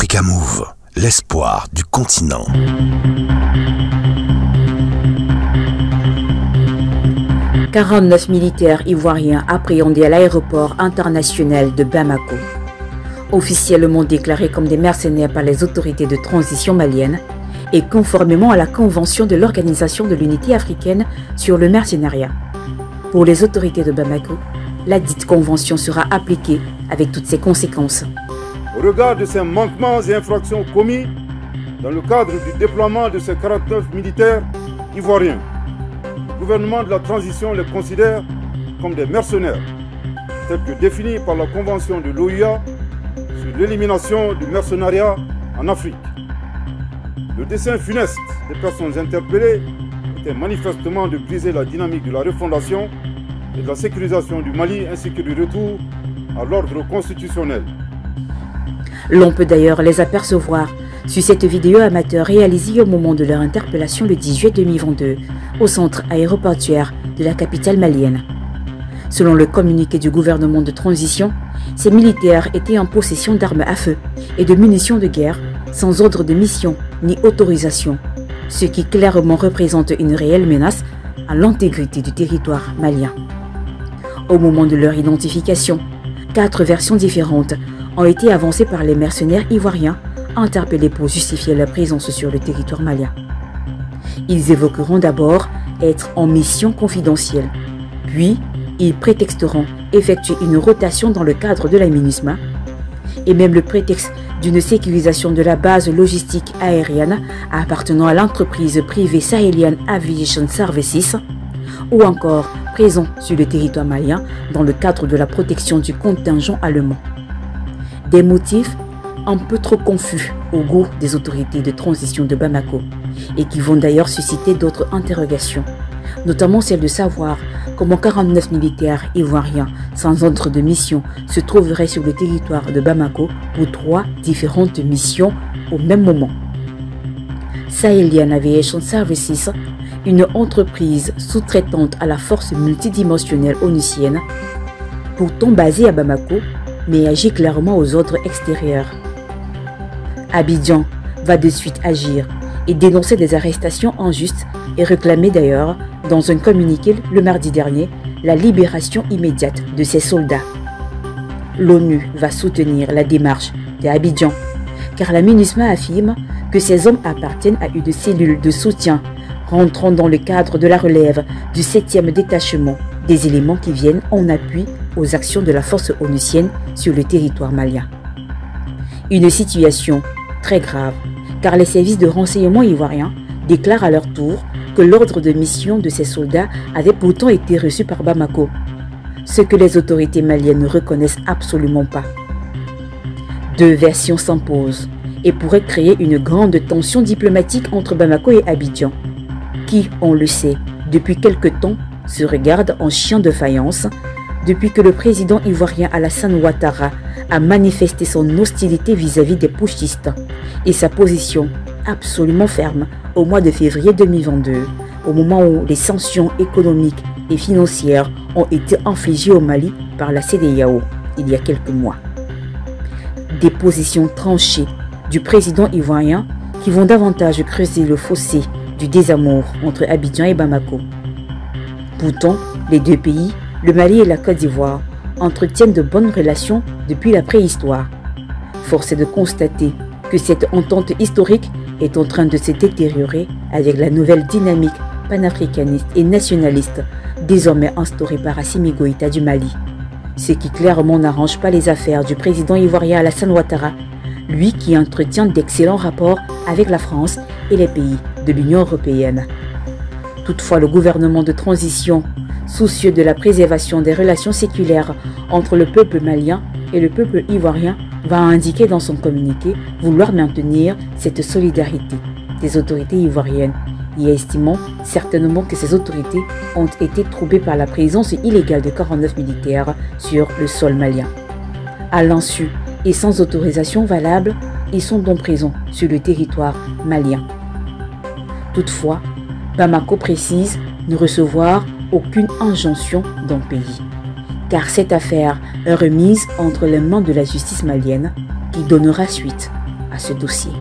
Africa Move, l'espoir du continent. « 49 militaires ivoiriens appréhendés à l'aéroport international de Bamako. Officiellement déclarés comme des mercenaires par les autorités de transition maliennes et conformément à la Convention de l'Organisation de l'Unité africaine sur le mercenariat. Pour les autorités de Bamako, la dite convention sera appliquée avec toutes ses conséquences. Au regard de ces manquements et infractions commis dans le cadre du déploiement de ces 49 militaires ivoiriens, le gouvernement de la transition les considère comme des mercenaires, tels que définis par la Convention de l'OUA sur l'élimination du mercenariat en Afrique. Le dessein funeste des personnes interpellées était manifestement de briser la dynamique de la refondation et de la sécurisation du Mali ainsi que du retour à l'ordre constitutionnel. L'on peut d'ailleurs les apercevoir sur cette vidéo amateur réalisée au moment de leur interpellation le 10 juillet 2022 au centre aéroportuaire de la capitale malienne. Selon le communiqué du gouvernement de transition, ces militaires étaient en possession d'armes à feu et de munitions de guerre sans ordre de mission ni autorisation, ce qui clairement représente une réelle menace à l'intégrité du territoire malien. Au moment de leur identification, 4 versions différentes ont été avancées par les mercenaires ivoiriens interpellés pour justifier leur présence sur le territoire malien. Ils évoqueront d'abord être en mission confidentielle, puis ils prétexteront effectuer une rotation dans le cadre de la MINUSMA et même le prétexte d'une sécurisation de la base logistique aérienne appartenant à l'entreprise privée Sahelian Aviation Services ou encore présent sur le territoire malien dans le cadre de la protection du contingent allemand. Des motifs un peu trop confus au goût des autorités de transition de Bamako et qui vont d'ailleurs susciter d'autres interrogations, notamment celle de savoir comment 49 militaires ivoiriens sans ordre de mission se trouveraient sur le territoire de Bamako pour 3 différentes missions au même moment. Sahelian Aviation Services, une entreprise sous-traitante à la force multidimensionnelle onusienne, pourtant basée à Bamako, mais agit clairement aux ordres extérieurs. Abidjan va de suite agir et dénoncer des arrestations injustes et réclamer d'ailleurs, dans un communiqué le mardi dernier, la libération immédiate de ces soldats. L'ONU va soutenir la démarche d'Abidjan, car la MINUSMA affirme que ces hommes appartiennent à une cellule de soutien rentrant dans le cadre de la relève du 7e détachement, des éléments qui viennent en appui aux actions de la force onusienne sur le territoire malien. Une situation très grave, car les services de renseignement ivoiriens déclarent à leur tour que l'ordre de mission de ces soldats avait pourtant été reçu par Bamako, ce que les autorités maliennes ne reconnaissent absolument pas. 2 versions s'imposent et pourraient créer une grande tension diplomatique entre Bamako et Abidjan, qui, on le sait, depuis quelque temps, se regardent en chien de faïence depuis que le président ivoirien Alassane Ouattara a manifesté son hostilité vis-à-vis des putschistes et sa position absolument ferme au mois de février 2022, au moment où les sanctions économiques et financières ont été infligées au Mali par la CEDEAO il y a quelques mois. Des positions tranchées du président ivoirien qui vont davantage creuser le fossé du désamour entre Abidjan et Bamako. Pourtant, les 2 pays, le Mali et la Côte d'Ivoire, entretiennent de bonnes relations depuis la préhistoire. Force est de constater que cette entente historique est en train de se détériorer avec la nouvelle dynamique panafricaniste et nationaliste désormais instaurée par Assimi Goïta du Mali, ce qui clairement n'arrange pas les affaires du président ivoirien Alassane Ouattara, lui qui entretient d'excellents rapports avec la France et les pays de l'Union européenne. Toutefois, le gouvernement de transition, soucieux de la préservation des relations séculaires entre le peuple malien et le peuple ivoirien, va indiquer dans son communiqué vouloir maintenir cette solidarité des autorités ivoiriennes et estimant certainement que ces autorités ont été troublées par la présence illégale de 49 militaires sur le sol malien. À l'insu et sans autorisation valable, ils sont donc présents sur le territoire malien. Toutefois, Bamako précise ne recevoir aucune injonction d'un pays, car cette affaire est remise entre les mains de la justice malienne qui donnera suite à ce dossier.